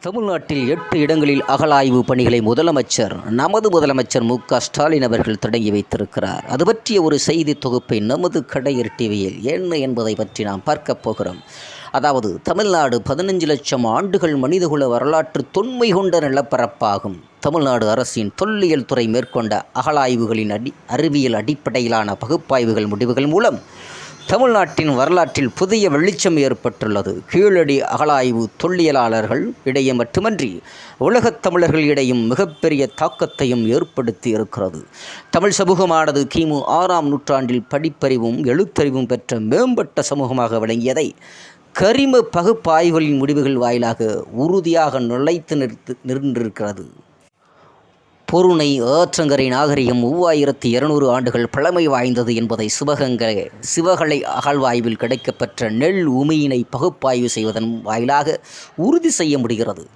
தமிழ்நாட்டில் 8 இடங்களில் அகழாய்வு பணிகளை நமது முதலமைச்சர் மு.க.ஸ்டாலின் அவர்கள் தொடங்கி வைத்திருக்கிறார். அது பற்றிய ஒரு செய்தி தொகுப்பை நமது கடையர் டிவியில் என்ன என்பதை பற்றி நாம் பார்க்க போகிறோம். அதாவது தமிழ்நாடு 15 லட்சம் ஆண்டுகள் மனிதகுல வரலாற்று தொன்மை கொண்ட நிலப்பரப்பாகும். தமிழ்நாடு அரசின் தொல்லியல் துறை மேற்கொண்ட அகழாய்வுகளின் அறிவியல் அடிப்படையிலான பகுப்பாய்வுகள் முடிவுகள் மூலம் தமிழ்நாட்டின் வரலாற்றில் புதிய வெளிச்சம் ஏற்பட்டுள்ளது. கீழடி அகழாய்வு தொல்லியலாளர்கள் இடையே மட்டுமன்றி உலகத் தமிழர்கள் இடையும் மிகப்பெரிய தாக்கத்தையும் ஏற்படுத்தி இருக்கிறது. தமிழ் சமூகமானது கிமு 6ஆம் நூற்றாண்டில் படிப்பறிவும் எழுத்தறிவும் பெற்ற மேம்பட்ட சமூகமாக விளங்கியதை கரிம பகுப்பாய்வுகளின் முடிவுகள் வாயிலாக உறுதியாக நிலைத்து நின்றிருக்கிறது. பொருணை ஆற்றங்கரை நாகரிகம் 3200 ஆண்டுகள் பழமை வாய்ந்தது என்பதை சிவகலை அகழ்வாய்வில் கிடைக்கப்பெற்ற நெல் உமியினை பகுப்பாய்வு செய்வதன் வாயிலாக உறுதி செய்ய முடிகிறது.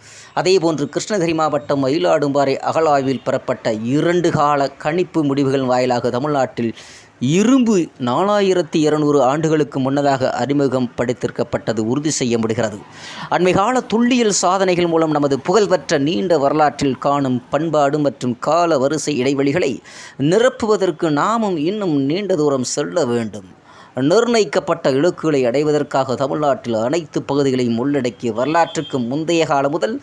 அதேபோன்று கிருஷ்ணகிரி மாவட்டம் மயிலாடும்பாறை அகழ்வாய்வில் பெறப்பட்ட 2 கால கணிப்பு முடிவுகள் வாயிலாக தமிழ்நாட்டில் இரும்பு 4200 ஆண்டுகளுக்கு முன்னதாக அறிமுகம் படுத்திருக்கப்பட்டது உறுதி செய்ய முடிகிறது. அண்மைகால தொல்லியல் சாதனைகள் மூலம் நமது புகழ்பெற்ற நீண்ட வரலாற்றில் காணும் பண்பாடு மற்றும் கால வரிசை இடைவெளிகளை நிரப்புவதற்கு நாமும் இன்னும் நீண்ட தூரம் செல்ல வேண்டும். நிர்ணயிக்கப்பட்ட இலக்குகளை அடைவதற்காக தமிழ்நாட்டில் அனைத்து பகுதிகளையும் உள்ளடக்கிய வரலாற்றுக்கு முந்தைய காலம் முதல்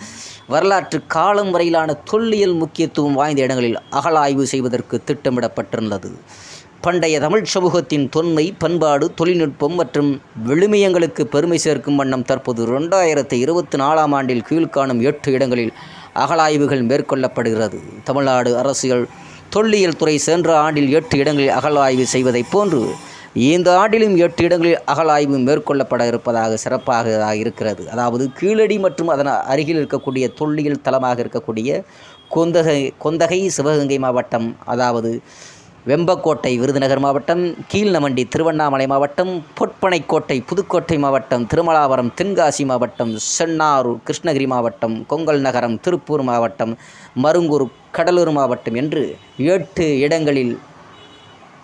வரலாற்று காலம் வரையிலான தொல்லியல் முக்கியத்துவம் வாய்ந்த இடங்களில் அகழாய்வு செய்வதற்கு திட்டமிடப்பட்டிருந்தது. பண்டைய தமிழ் சமூகத்தின் தொன்மை, பண்பாடு, தொழில்நுட்பம் மற்றும் விழுமியங்களுக்கு பெருமை சேர்க்கும் வண்ணம் தற்போது 2024ஆம் ஆண்டில் கீழ்காணும் 8 இடங்களில் அகழாய்வுகள் மேற்கொள்ளப்படுகிறது. தமிழ்நாடு அரசியல் தொல்லியல் துறை சென்ற ஆண்டில் 8 இடங்களில் அகழாய்வு செய்வதைப் போன்று இந்த ஆண்டிலும் 8 இடங்களில் அகழாய்வு மேற்கொள்ளப்பட இருப்பதாக சிறப்பாக இருக்கிறது. அதாவது கீழடி மற்றும் அதன் அருகில் இருக்கக்கூடிய தொல்லியல் தலமாக இருக்கக்கூடிய கொந்தகை சிவகங்கை மாவட்டம், அதாவது வெம்பக்கோட்டை விருதுநகர் மாவட்டம், கீழ்நமண்டி திருவண்ணாமலை மாவட்டம், பொற்பனைக்கோட்டை புதுக்கோட்டை மாவட்டம், திருமலாபுரம் தென்காசி மாவட்டம், சென்னாரூர் கிருஷ்ணகிரி மாவட்டம், கொங்கல் நகரம் திருப்பூர் மாவட்டம், மருங்கூர் கடலூர் மாவட்டம் என்று 8 இடங்களில்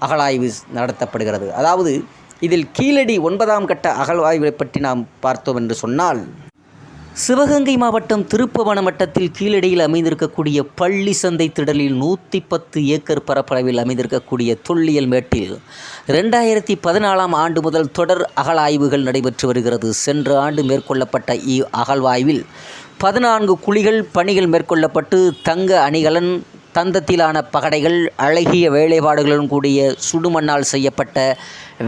அகழாய்வு நடத்தப்படுகிறது. அதாவது இதில் கீழடி 9ஆம் கட்ட அகழ்வாய்வை பற்றி நாம் பார்த்தோம் என்று சொன்னால், சிவகங்கை மாவட்டம் திருப்புவனம் வட்டத்தில் கீழடியில் அமைந்திருக்கக்கூடிய பள்ளி சந்தை திடலில் 110 ஏக்கர் பரப்பளவில் அமைந்திருக்கக்கூடிய தொல்லியல் மேட்டில் 2014ஆம் ஆண்டு முதல் தொடர் அகழாய்வுகள் நடைபெற்று வருகிறது. சென்ற ஆண்டு மேற்கொள்ளப்பட்ட அகழ்வாய்வில் 14 குழிகள் பணிகள் மேற்கொள்ளப்பட்டு தங்க அணிகலன், தந்தத்திலான பகடைகள், அழகிய வேலைப்பாடுகளுடன் கூடிய சுடுமண்ணால் செய்யப்பட்ட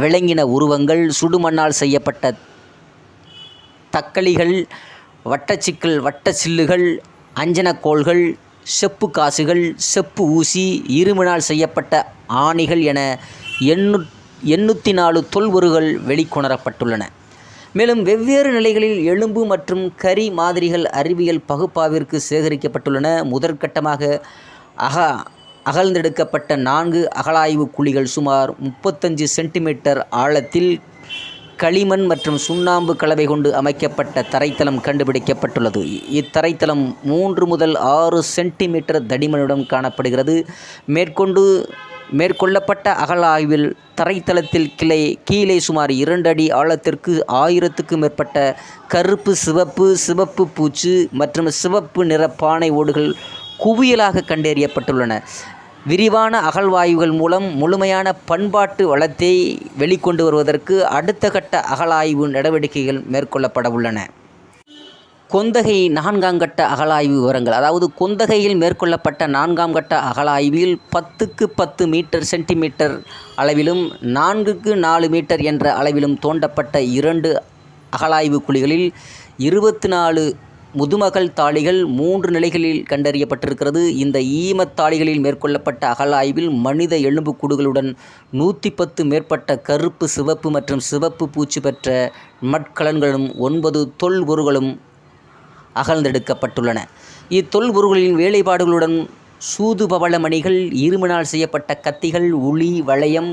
விலங்கின உருவங்கள், சுடுமண்ணால் செய்யப்பட்ட தக்களிகள், வட்டச்சிக்கல் வட்டச்சில்லுகள், அஞ்சனக்கோள்கள், செப்பு காசுகள், செப்பு ஊசி, இரும்பினால் செய்யப்பட்ட ஆணிகள் என 804 தொல்பொருள்கள் வெளிக்கொணரப்பட்டுள்ளன. மேலும் வெவ்வேறு நிலைகளில் எலும்பு மற்றும் கரி மாதிரிகள் அறிவியல் பகுப்பாய்விற்கு சேகரிக்கப்பட்டுள்ளன. முதற்கட்டமாக அகழ்ந்தெடுக்கப்பட்ட 4 அகழாய்வு குழிகள் சுமார் 35 சென்டிமீட்டர் ஆழத்தில் களிமண் மற்றும் சுண்ணாம்பு கலவை கொண்டு அமைக்கப்பட்ட தரைத்தளம் கண்டுபிடிக்கப்பட்டுள்ளது. இத்தரைத்தளம் 3 முதல் 6 சென்டிமீட்டர் தடிமனுடன் காணப்படுகிறது. மேற்கொள்ளப்பட்ட அகழாய்வில் தரைத்தளத்தில் கீழே சுமார் 2 அடி ஆழத்திற்கு 1000க்கும் மேற்பட்ட கருப்பு, சிவப்பு பூச்சு மற்றும் சிவப்பு நிற பானை ஓடுகள் குவியலாக கண்டறியப்பட்டுள்ளன. விரிவான அகழ்வாய்வுகள் மூலம் முழுமையான பண்பாட்டு வளத்தை வெளிக்கொண்டு வருவதற்கு அடுத்த கட்ட அகழாய்வு நடவடிக்கைகள் மேற்கொள்ளப்பட உள்ளன. கொந்தகை 4ஆம் கட்ட அகழாய்வு விவரங்கள். அதாவது கொந்தகையில் மேற்கொள்ளப்பட்ட 4ஆம் கட்ட அகழாய்வில் 10க்கு 10 சென்டிமீட்டர் அளவிலும் 4க்கு 4 மீட்டர் என்ற அளவிலும் தோண்டப்பட்ட 2 அகழாய்வு குழிகளில் 24 முதுமகள் தாளிகள் 3 நிலைகளில் கண்டறியப்பட்டிருக்கிறது. இந்த ஈமத்தாளிகளில் மேற்கொள்ளப்பட்ட அகழாய்வில் மனித எலும்புக்கூடுகளுடன் 110 மேற்பட்ட கருப்பு, சிவப்பு மற்றும் சிவப்பு பூச்சு பெற்ற மட்கலன்களும் 9 தொல்பொருள்களும் அகழ்ந்தெடுக்கப்பட்டுள்ளன. இத்தொல்பொருள்களின் வேலைப்பாடுகளுடன் சூதுபவள மணிகள், இரும்பினால் செய்யப்பட்ட கத்திகள், உளி, வளையம்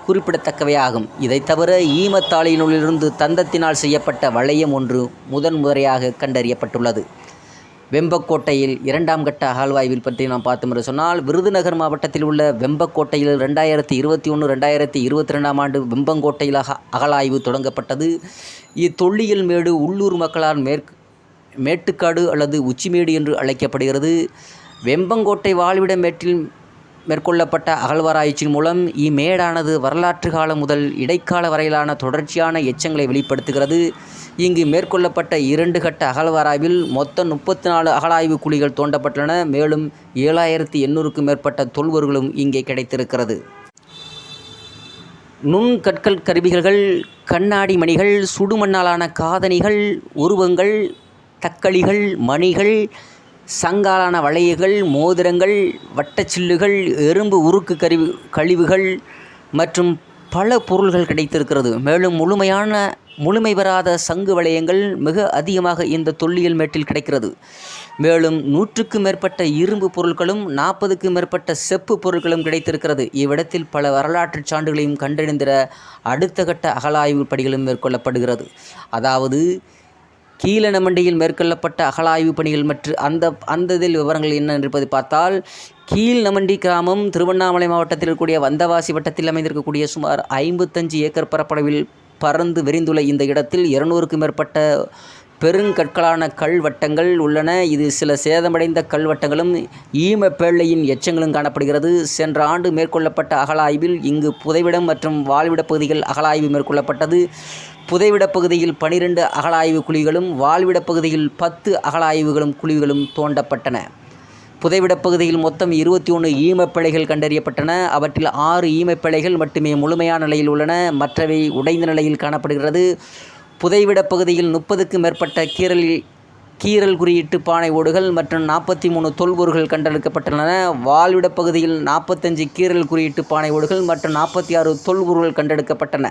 குறிப்பிடத்தக்கவையாகும். இதை தவிர ஈமத்தாளியினுள்ளிருந்து தந்தத்தினால் செய்யப்பட்ட வளையம் ஒன்று முதன்முறையாக கண்டறியப்பட்டுள்ளது. வெம்பக்கோட்டையில் 2ஆம் கட்ட அகழ்வாய்வில் பற்றி நாம் பார்த்தோம் என்று சொன்னால், விருதுநகர் மாவட்டத்தில் உள்ள வெம்பக்கோட்டையில் 2021-2022ஆம் ஆண்டு வெம்பங்கோட்டையில் அகழாய்வு தொடங்கப்பட்டது. இத்தொல்லியல் மேடு உள்ளூர் மக்களால் மேட்டுக்காடு அல்லது உச்சிமேடு என்று அழைக்கப்படுகிறது. வெம்பங்கோட்டை வாழ்விட மேட்டில் மேற்கொள்ளப்பட்ட அகழ்வாராய்ச்சியின் மூலம் இம்மேடானது வரலாற்று காலம் முதல் இடைக்கால வரையிலான தொடர்ச்சியான எச்சங்களை வெளிப்படுத்துகிறது. இங்கு மேற்கொள்ளப்பட்ட 2 கட்ட அகழ்வாராய்வில் மொத்தம் 34 அகழாய்வு குழிகள் தோண்டப்பட்டுள்ளன. மேலும் 7800க்கும் மேற்பட்ட தொல்பொருட்களும் இங்கே கிடைத்திருக்கிறது. நுண்கற்கள் கருவிகள், கண்ணாடி மணிகள், சுடுமண்ணாலான காதணிகள், உருவங்கள், தக்களிகள், மணிகள், சங்காலான வளையல்கள், மோதிரங்கள், வட்டச்சில்லுகள், எறும்பு உருக்கு கழிவுகள் மற்றும் பல பொருள்கள் கிடைத்திருக்கிறது. மேலும் முழுமை பெறாத சங்கு வளையங்கள் மிக அதிகமாக இந்த தொல்லியல் மேட்டில் கிடைக்கிறது. மேலும் 100க்கும் மேற்பட்ட இரும்பு பொருட்களும் 40க்கும் மேற்பட்ட செப்பு பொருட்களும் கிடைத்திருக்கிறது. இவ்விடத்தில் பல வரலாற்று சான்றுகளையும் கண்டறிந்திட அடுத்த கட்ட அகழாய்வு பணிகளும் மேற்கொள்ளப்படுகிறது. அதாவது கீழநமண்டியில் மேற்கொள்ளப்பட்ட அகழாய்வு பணிகள் மற்றும் அந்த இதில் விவரங்கள் என்ன என்பதை பார்த்தால், கீழ்நமண்டி கிராமம் திருவண்ணாமலை மாவட்டத்தில் இருக்கக்கூடிய வந்தவாசி வட்டத்தில் அமைந்திருக்கக்கூடிய சுமார் 55 ஏக்கர் பரப்பளவில் பறந்து விரிந்துள்ள இந்த இடத்தில் 200க்கும் மேற்பட்ட பெருங்கற்களான கல்வட்டங்கள் உள்ளன. இது சில சேதமடைந்த கல்வட்டங்களும் ஈமப்பேழையின் எச்சங்களும் காணப்படுகிறது. சென்ற ஆண்டு மேற்கொள்ளப்பட்ட அகழாய்வில் இங்கு புதைவிடம் மற்றும் வாழ்விட பகுதிகள் அகழாய்வு மேற்கொள்ளப்பட்டது. புதைவிட பகுதியில் 12 அகழாய்வு குழிகளும் வாழ்விட பகுதியில் 10 அகழாய்வுகளும் குழிகளும் தோண்டப்பட்டன. புதைவிட பகுதியில் மொத்தம் 21 ஈமப்பிழைகள் கண்டறியப்பட்டன. அவற்றில் 6 ஈமப்பிழைகள் மட்டுமே முழுமையான நிலையில் உள்ளன. மற்றவை உடைந்த நிலையில் காணப்படுகிறது. புதைவிட பகுதியில் 30க்கும் மேற்பட்ட கீறல் குறியீட்டு பானை ஓடுகள் மற்றும் 43 தொல்பொருட்கள் கண்டெடுக்கப்பட்டுள்ளன. வாழ்விட பகுதியில் 45 கீறல் குறியீட்டு பானை ஓடுகள் மற்றும் 46 தொல்பொருட்கள் கண்டெடுக்கப்பட்டன.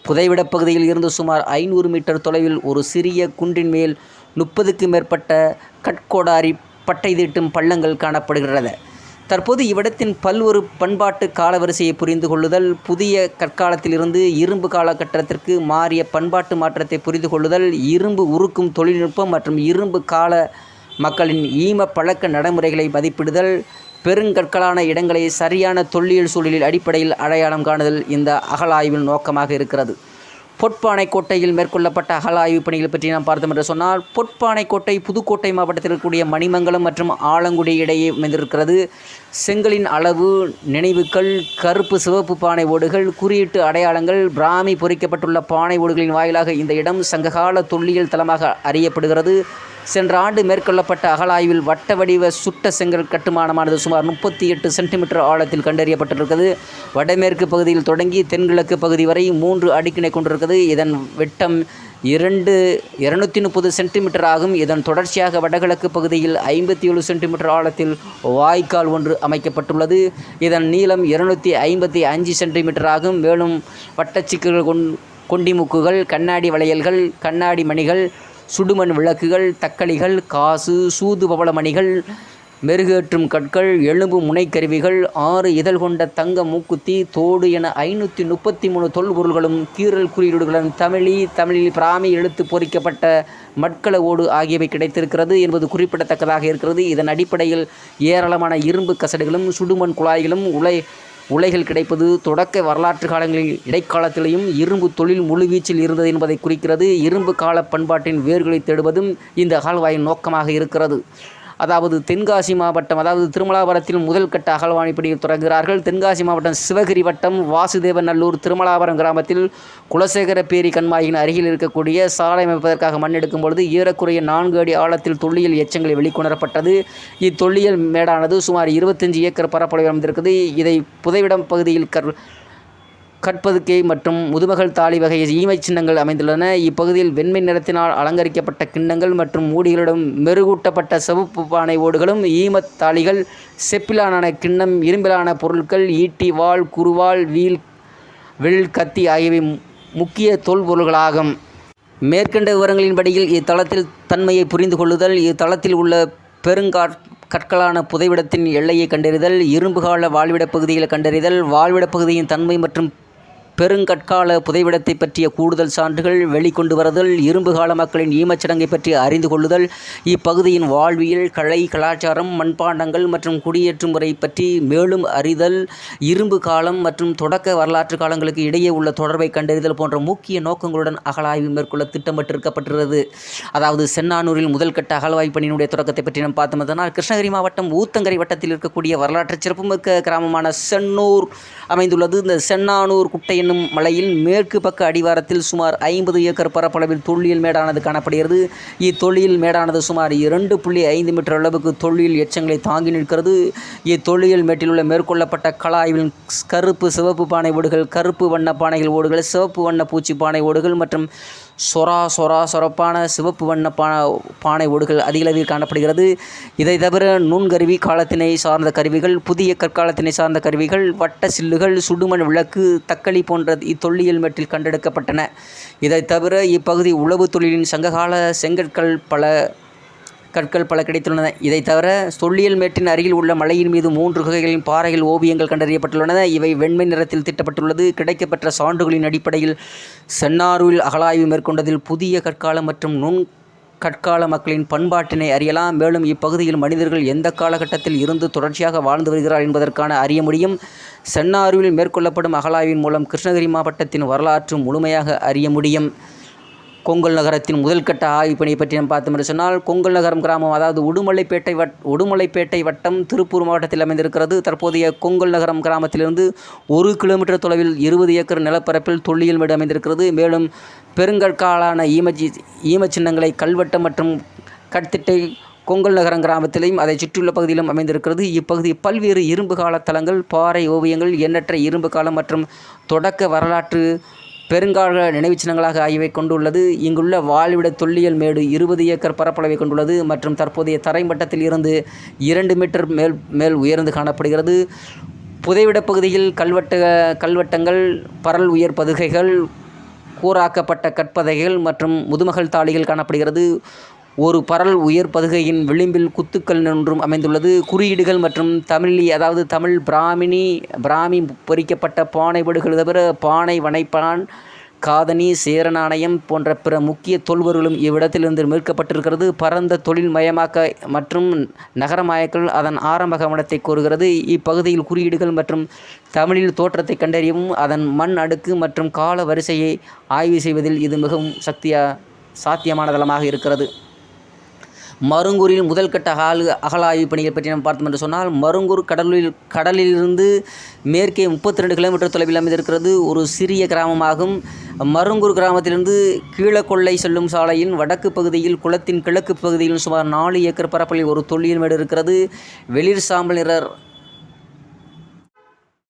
புதைவிட பகுதியில் இருந்து சுமார் 500 மீட்டர் தொலைவில் ஒரு சிறிய குன்றின் மேல் 30க்கும் மேற்பட்ட கட்கோடாரி பட்டை தீட்டும் பள்ளங்கள் காணப்படுகிறது. தற்போது இவ்விடத்தின் பல்வேறு பண்பாட்டு காலவரிசையை புரிந்து கொள்ளுதல், புதிய கற்காலத்திலிருந்து இரும்பு காலகட்டத்திற்கு மாறிய பண்பாட்டு மாற்றத்தை புரிந்து கொள்ளுதல், இரும்பு உருக்கும் தொழில்நுட்பம் மற்றும் இரும்பு கால மக்களின் ஈம பழக்க நடைமுறைகளை மதிப்பிடுதல், பெருங்கற்களான இடங்களை சரியான தொல்லியல் சூழலில் அடிப்படையில் அடையாளம் காணுதல் இந்த அகழாய்வின் நோக்கமாக இருக்கிறது. பொற்பானைக்கோட்டையில் மேற்கொள்ளப்பட்ட அகழாய்வு பணிகள் பற்றி நாம் பார்த்தோம் என்று சொன்னால், பொற்பானைக்கோட்டை புதுக்கோட்டை மாவட்டத்தில் இருக்கக்கூடிய மணிமங்கலம் மற்றும் ஆலங்குடி இடையே அமைந்திருக்கிறது. செங்கலின் அளவு, நினைவுகள், கருப்பு சிவப்பு பானை ஓடுகள், குறியீட்டு அடையாளங்கள், பிராமி பொறிக்கப்பட்டுள்ள பானை ஓடுகளின் வாயிலாக இந்த இடம் சங்ககால தொல்லியல் தலமாக அறியப்படுகிறது. சென்ற ஆண்டு மேற்கொள்ளப்பட்ட அகழாய்வில் வட்ட வடிவ சுட்ட செங்கல் கட்டுமானமானது சுமார் 38 சென்டிமீட்டர் ஆழத்தில் கண்டறியப்பட்டிருக்கிறது. வடமேற்கு பகுதியில் தொடங்கி தென்கிழக்கு பகுதி வரை 3 அடுக்கினை கொண்டிருக்கிறது. இதன் விட்டம் 230 சென்டிமீட்டர் ஆகும். இதன் தொடர்ச்சியாக வடகிழக்கு பகுதியில் 57 சென்டிமீட்டர் ஆழத்தில் வாய்க்கால் ஒன்று அமைக்கப்பட்டுள்ளது. இதன் நீளம் 255 சென்டிமீட்டர் ஆகும். மேலும் வட்டச்சிக்கல்கள், கொண்டிமுக்குகள், கண்ணாடி வளையல்கள், கண்ணாடி மணிகள், சுடுமண் விளக்குகள், தக்களிகள், காசு, சூது பவள மணிகள், மெருகேற்றும் கற்கள், எலும்பு முனைக்கருவிகள், 6 இதழ் கொண்ட தங்க மூக்குத்தி, தோடு என 533 தொல்பொருள்களும் கீறல் குறியீடுகளுடன் தமிழில் பிராமி எழுத்து பொறிக்கப்பட்ட மட்கள ஓடு ஆகியவை கிடைத்திருக்கிறது என்பது குறிப்பிடத்தக்கதாக இருக்கிறது. இதன் அடிப்படையில் ஏராளமான இரும்பு கசடுகளும் சுடுமண் குழாய்களும் உலைகள் கிடைப்பது தொடக்க வரலாற்று காலங்களில் இடைக்காலத்திலேயும் இரும்பு தொழில் முழுவீச்சில் இருந்தது என்பதை குறிக்கிறது. இரும்பு கால பண்பாட்டின் வேர்களை தேடுவதும் இந்த அகழ்வாயின் நோக்கமாக இருக்கிறது. அதாவது தென்காசி மாவட்டம், அதாவது திருமலாபுரத்தில் முதல் கட்ட அகழ்வாய்வு பணியில் தொடங்குகிறார்கள். தென்காசி மாவட்டம் சிவகிரி வட்டம் வாசுதேவநல்லூர் திருமலாபுரம் கிராமத்தில் குலசேகரப்பேரி கண்மாயின் அருகில் இருக்கக்கூடிய சாலை அமைப்பதற்காக மண் எடுக்கும் பொழுது ஏறக்குறைய 4 அடி ஆழத்தில் தொல்லியல் எச்சங்களை வெளிக்கொணரப்பட்டது. இத்தொல்லியல் மேடானது சுமார் 25 ஏக்கர் பரப்பளவில் அமைந்திருக்கிறது. இதை புதைவிடம் பகுதியில் கற்பதுக்கை மற்றும் முதுமகள் தாலி வகை ஈமை சின்னங்கள் அமைந்துள்ளன. இப்பகுதியில் வெண்மை நிறத்தினால் அலங்கரிக்கப்பட்ட கிண்ணங்கள் மற்றும் மூடிகளுடன் மெருகூட்டப்பட்ட சிவப்பு பானை ஓடுகளும், ஈமத் தாலிகள், செப்பிலான கிண்ணம், இரும்பிலான பொருட்கள், ஈட்டி, வாள், குறுவாள், வில், கத்தி ஆகியவை முக்கிய தொல்பொருள்களாகும். மேற்கண்ட விவரங்களின்படியில் இத்தலத்தில் தன்மையை புரிந்து கொள்ளுதல், இத்தலத்தில் உள்ள கற்களான புதைவிடத்தின் எல்லையை கண்டறிதல், இரும்புகால வாழ்விடப் பகுதிகளை கண்டறிதல், வாழ்விடப் பகுதியின் தன்மை மற்றும் பெருங்கற்கால புதைவிடத்தை பற்றிய கூடுதல் சான்றுகள் வெளிக்கொண்டு வருதல், இரும்பு கால மக்களின் ஈமச்சடங்கை பற்றி அறிந்து கொள்ளுதல், இப்பகுதியின் வாழ்வியல், கலை, கலாச்சாரம், மண்பாண்டங்கள் மற்றும் குடியேற்றும் முறை பற்றி மேலும் அறிதல், இரும்பு காலம் மற்றும் தொடக்க வரலாற்று காலங்களுக்கு இடையே உள்ள தொடர்பை கண்டறிதல் போன்ற முக்கிய நோக்கங்களுடன் அகழாய்வு மேற்கொள்ள திட்டமிட்டிருக்கப்பட்டுள்ளது. அதாவது சென்னானூரில் முதல் கட்ட அகழ்வாய்வு பணியினுடைய தொடக்கத்தை பற்றி நாம் பார்த்தோம்னால், கிருஷ்ணகிரி மாவட்டம் ஊத்தங்கரை வட்டத்தில் இருக்கக்கூடிய வரலாற்று சிறப்புமிக்க கிராமமான சென்னூர் அமைந்துள்ளது. இந்த சென்னானூர் குட்டை என்னும் மலையில் மேற்கு பக்க அடிவாரத்தில் சுமார் 50 ஏக்கர் பரப்பளவில் தொல்லியல் மேடானது காணப்படுகிறது. இத்தொல்லியல் மேடானது சுமார் 2.5 மீட்டர் அளவுக்கு தொல்லியல் எச்சங்களை தாங்கி நிற்கிறது. இத்தொல்லியல் மேட்டில் உள்ள மேற்கொள்ளப்பட்ட கள ஆய்வில் கருப்பு சிவப்பு பானை ஓடுகள், கருப்பு வண்ண பானைகள் ஓடுகள், சிவப்பு வண்ண பூச்சி பானை ஓடுகள் மற்றும் சொரப்பான சிவப்பு வண்ண பானை ஓடுகள் அதிகளவில் காணப்படுகிறது. இதை தவிர நுண்கருவி காலத்தினை சார்ந்த கருவிகள், புதிய கற்காலத்தினை சார்ந்த கருவிகள், வட்ட சில்லுகள், சுடுமண் விளக்கு, தக்களி போன்ற இத்தொல்லியல் மேட்டில் கண்டெடுக்கப்பட்டன. இதை தவிர இப்பகுதி உழவு தொழிலின் சங்ககால கற்கள் பல கிடைத்துள்ளன. இதை தவிர தொல்லியல் மேட்டின் அருகில் உள்ள மலையின் மீது 3 குகைகளின் பாறைகள் ஓவியங்கள் கண்டறியப்பட்டுள்ளன. இவை வெண்மை நிறத்தில் தீட்டப்பட்டுள்ளது. கிடைக்கப்பெற்ற சான்றுகளின் அடிப்படையில் சென்னாரூரில் அகழாய்வு மேற்கொண்டதில் புதிய கற்கால மற்றும் கற்கால மக்களின் பண்பாட்டினை அறியலாம். மேலும் இப்பகுதியில் மனிதர்கள் எந்த காலகட்டத்தில் இருந்து தொடர்ச்சியாக வாழ்ந்து வருகிறார் என்பதற்கான அறிய முடியும். சென்னாரூரில் மேற்கொள்ளப்படும் அகழாய்வின் மூலம் கிருஷ்ணகிரி மாவட்டத்தின் வரலாற்று முழுமையாக அறிய முடியும். கொங்கல் நகரத்தின் முதல் கட்ட ஆய்வு பணியை பற்றி நாம் பார்த்தோம் என்று சொன்னால், கொங்கல் நகரம் கிராமம் அதாவது உடுமலைப்பேட்டை வட்டம் திருப்பூர் மாவட்டத்தில் அமைந்திருக்கிறது. தற்போதைய கொங்கல் நகரம் கிராமத்திலிருந்து 1 கிலோமீட்டர் தொலைவில் 20 ஏக்கர் நிலப்பரப்பில் தொல்லியல் மேடு அமைந்திருக்கிறது. மேலும் பெருங்கற்காலான ஈம சின்னங்களை கல்வெட்டம் மற்றும் கற்திட்டை கொங்கல் நகரம் கிராமத்திலும் அதை சுற்றியுள்ள பகுதியிலும் அமைந்திருக்கிறது. இப்பகுதி பல்வேறு இரும்பு கால தலங்கள், பாறை ஓவியங்கள், எண்ணற்ற இரும்பு காலம் மற்றும் தொடக்க வரலாற்று பெருங்கால நினைவுச் சின்னங்களாக ஆகியவை கொண்டுள்ளது. இங்குள்ள வாழ்விட தொல்லியல் மேடு 20 ஏக்கர் பரப்பளவை கொண்டுள்ளது மற்றும் தற்போதைய தரை மட்டத்தில் இருந்து 2 மீட்டர் மேல் உயர்ந்து காணப்படுகிறது. புதைவிடப் பகுதியில் கல்வெட்டங்கள், பரல் உயர் பதுகைகள், கூராக்கப்பட்ட கற்பதைகள் மற்றும் முதுமகள் தாளிகள் காணப்படுகிறது. ஒரு பரல் உயர் பதுகையின் விளிம்பில் குத்துக்கள் ஒன்றும் அமைந்துள்ளது. குறியீடுகள் மற்றும் அதாவது தமிழ் பிராமி பொறிக்கப்பட்ட பானை வீடுகள் தவிர பானை, வனைப்பான், காதணி, சேர நாணயம் போன்ற பிற முக்கிய தொல்பொருளும் இவ்விடத்திலிருந்து மீட்கப்பட்டிருக்கிறது. பரந்த தொழில் மயமாக்க மற்றும் நகரமயமாக்கல் அதன் ஆரம்ப கவனத்தை கோருகிறது. இப்பகுதியில் குறியீடுகள் மற்றும் தமிழில் தோற்றத்தை கண்டறியவும் அதன் மண் அடுக்கு மற்றும் கால வரிசையை ஆய்வு செய்வதில் இது மிகவும் சாத்தியமான தளமாக இருக்கிறது. மருங்கூரில் முதல் கட்ட அகழாய்வு பணிகள் பற்றி நாம் பார்த்தோம் என்று சொன்னால், மருங்கூர் கடலிலிருந்து மேற்கே 32 கிலோமீட்டர் தொலைவில் அமைந்திருக்கிறது. ஒரு சிறிய கிராமமாகும். மருங்கூர் கிராமத்திலிருந்து கீழக்கொள்ளை செல்லும் சாலையின் வடக்கு பகுதியில் குளத்தின் கிழக்கு பகுதியில் சுமார் 4 ஏக்கர் பரப்பளவில் ஒரு தொல்லியல் மேடு இருக்கிறது. வெளிர் சாம்பல் நிற